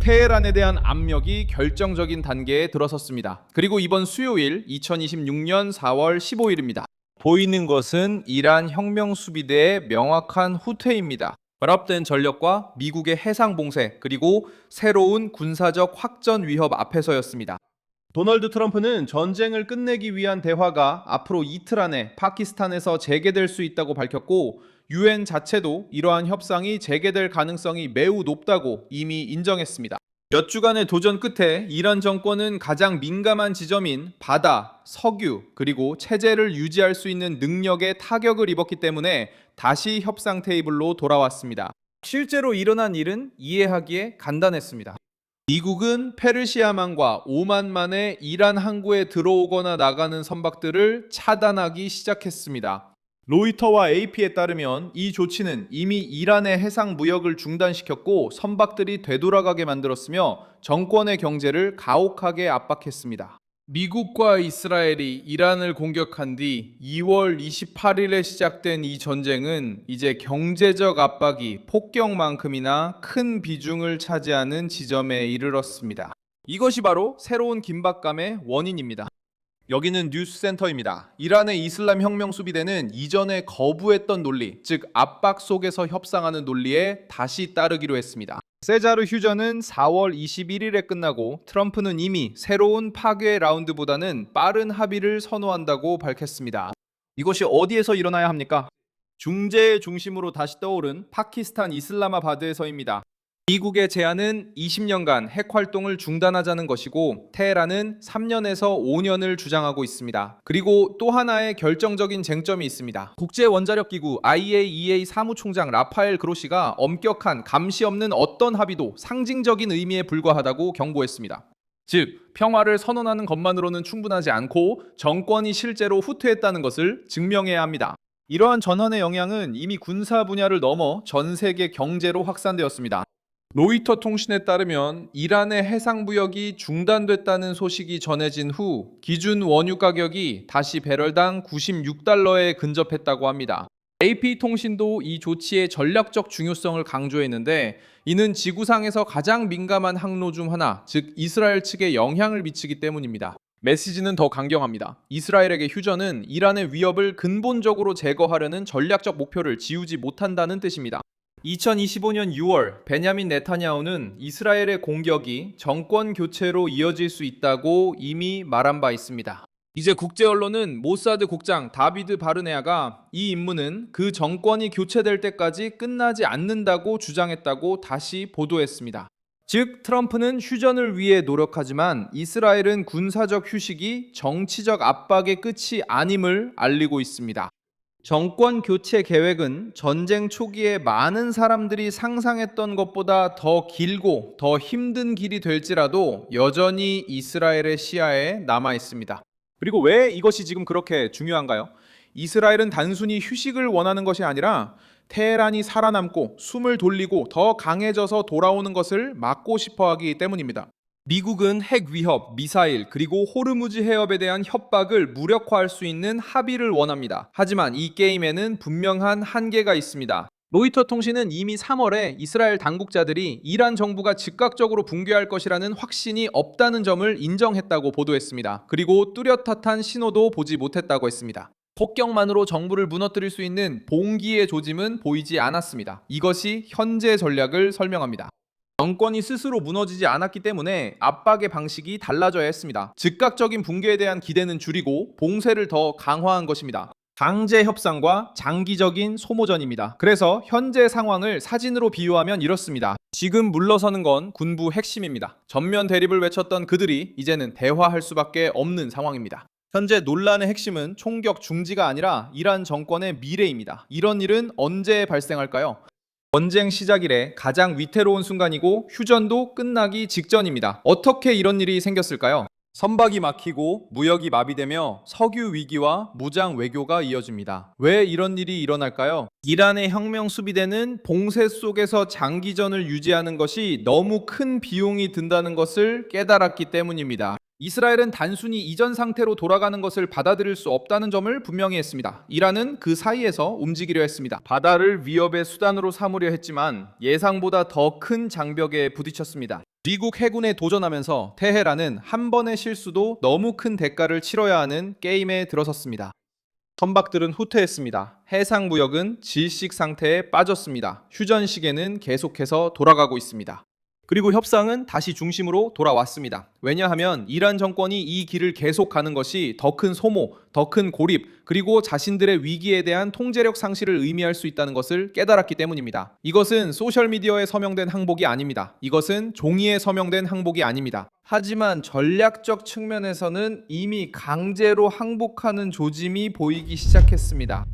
테헤란에 대한 압력이 결정적인 단계에 들어섰습니다. 그리고 이번 수요일 2026년 4월 15일입니다. 보이는 것은 이란 혁명수비대의 명확한 후퇴입니다. 결합된 전력과 미국의 해상 봉쇄 그리고 새로운 군사적 확전 위협 앞에서였습니다. 도널드 트럼프는 전쟁을 끝내기 위한 대화가 앞으로 이틀 안에 파키스탄에서 재개될 수 있다고 밝혔고 유엔 자체도 이러한 협상이 재개될 가능성이 매우 높다고 이미 인정했습니다. 몇 주간의 도전 끝에 이란 정권은 가장 민감한 지점인 바다, 석유, 그리고 체제를 유지할 수 있는 능력에 타격을 입었기 때문에 다시 협상 테이블로 돌아왔습니다. 실제로 일어난 일은 이해하기에 간단했습니다. 미국은 페르시아만과 오만만의 이란 항구에 들어오거나 나가는 선박들을 차단하기 시작했습니다. 로이터와 AP에 따르면 이 조치는 이미 이란의 해상 무역을 중단시켰고 선박들이 되돌아가게 만들었으며 정권의 경제를 가혹하게 압박했습니다. 미국과 이스라엘이 이란을 공격한 뒤 2월 28일에 시작된 이 전쟁은 이제 경제적 압박이 폭격만큼이나 큰 비중을 차지하는 지점에 이르렀습니다. 이것이 바로 새로운 긴박감의 원인입니다. 여기는 뉴스센터입니다. 이란의 이슬람 혁명 수비대는 이전에 거부했던 논리, 즉 압박 속에서 협상하는 논리에 다시 따르기로 했습니다. 세자르 휴전은 4월 21일에 끝나고 트럼프는 이미 새로운 파괴 라운드보다는 빠른 합의를 선호한다고 밝혔습니다. 이것이 어디에서 일어나야 합니까? 중재의 중심으로 다시 떠오른 파키스탄 이슬라마바드에서입니다. 미국의 제안은 20년간 핵 활동을 중단하자는 것이고 테헤란은 3년에서 5년을 주장하고 있습니다. 그리고 또 하나의 결정적인 쟁점이 있습니다. 국제원자력기구 IAEA 사무총장 라파엘 그로시가 엄격한 감시 없는 어떤 합의도 상징적인 의미에 불과하다고 경고했습니다. 즉, 평화를 선언하는 것만으로는 충분하지 않고 정권이 실제로 후퇴했다는 것을 증명해야 합니다. 이러한 전환의 영향은 이미 군사 분야를 넘어 전 세계 경제로 확산되었습니다. 로이터 통신에 따르면 이란의 해상 무역이 중단됐다는 소식이 전해진 후 기준 원유 가격이 다시 배럴당 96달러에 근접했다고 합니다. AP 통신도 이 조치의 전략적 중요성을 강조했는데 이는 지구상에서 가장 민감한 항로 중 하나, 즉 이스라엘 측에 영향을 미치기 때문입니다. 메시지는 더 강경합니다. 이스라엘에게 휴전은 이란의 위협을 근본적으로 제거하려는 전략적 목표를 지우지 못한다는 뜻입니다. 2025년 6월 베냐민 네타냐후는 이스라엘의 공격이 정권 교체로 이어질 수 있다고 이미 말한 바 있습니다. 이제 국제 언론은 모사드 국장 다비드 바르네아가 이 임무는 그 정권이 교체될 때까지 끝나지 않는다고 주장했다고 다시 보도했습니다. 즉 트럼프는 휴전을 위해 노력하지만 이스라엘은 군사적 휴식이 정치적 압박의 끝이 아님을 알리고 있습니다. 정권 교체 계획은 전쟁 초기에 많은 사람들이 상상했던 것보다 더 길고 더 힘든 길이 될지라도 여전히 이스라엘의 시야에 남아 있습니다. 그리고 왜 이것이 지금 그렇게 중요한가요? 이스라엘은 단순히 휴식을 원하는 것이 아니라 테헤란이 살아남고 숨을 돌리고 더 강해져서 돌아오는 것을 막고 싶어 하기 때문입니다. 미국은 핵 위협, 미사일, 그리고 호르무즈 해협에 대한 협박을 무력화할 수 있는 합의를 원합니다. 하지만 이 게임에는 분명한 한계가 있습니다. 로이터 통신은 이미 3월에 이스라엘 당국자들이 이란 정부가 즉각적으로 붕괴할 것이라는 확신이 없다는 점을 인정했다고 보도했습니다. 그리고 뚜렷한 신호도 보지 못했다고 했습니다. 폭격만으로 정부를 무너뜨릴 수 있는 봉기의 조짐은 보이지 않았습니다. 이것이 현재 전략을 설명합니다. 정권이 스스로 무너지지 않았기 때문에 압박의 방식이 달라져야 했습니다. 즉각적인 붕괴에 대한 기대는 줄이고 봉쇄를 더 강화한 것입니다. 강제 협상과 장기적인 소모전입니다. 그래서 현재 상황을 사진으로 비유하면 이렇습니다. 지금 물러서는 건 군부 핵심입니다. 전면 대립을 외쳤던 그들이 이제는 대화할 수밖에 없는 상황입니다. 현재 논란의 핵심은 총격 중지가 아니라 이란 정권의 미래입니다. 이런 일은 언제 발생할까요? 전쟁 시작 이래 가장 위태로운 순간이고 휴전도 끝나기 직전입니다. 어떻게 이런 일이 생겼을까요? 선박이 막히고 무역이 마비되며 석유 위기와 무장 외교가 이어집니다. 왜 이런 일이 일어날까요? 이란의 혁명 수비대는 봉쇄 속에서 장기전을 유지하는 것이 너무 큰 비용이 든다는 것을 깨달았기 때문입니다. 이스라엘은 단순히 이전 상태로 돌아가는 것을 받아들일 수 없다는 점을 분명히 했습니다. 이란은 그 사이에서 움직이려 했습니다. 바다를 위협의 수단으로 삼으려 했지만 예상보다 더 큰 장벽에 부딪혔습니다. 미국 해군에 도전하면서 테헤란은 한 번의 실수도 너무 큰 대가를 치러야 하는 게임에 들어섰습니다. 선박들은 후퇴했습니다. 해상 무역은 질식 상태에 빠졌습니다. 휴전시계는 계속해서 돌아가고 있습니다. 그리고 협상은 다시 중심으로 돌아왔습니다. 왜냐하면 이란 정권이 이 길을 계속 가는 것이 더 큰 소모, 더 큰 고립, 그리고 자신들의 위기에 대한 통제력 상실을 의미할 수 있다는 것을 깨달았기 때문입니다. 이것은 소셜미디어에 서명된 항복이 아닙니다. 이것은 종이에 서명된 항복이 아닙니다. 하지만 전략적 측면에서는 이미 강제로 항복하는 조짐이 보이기 시작했습니다.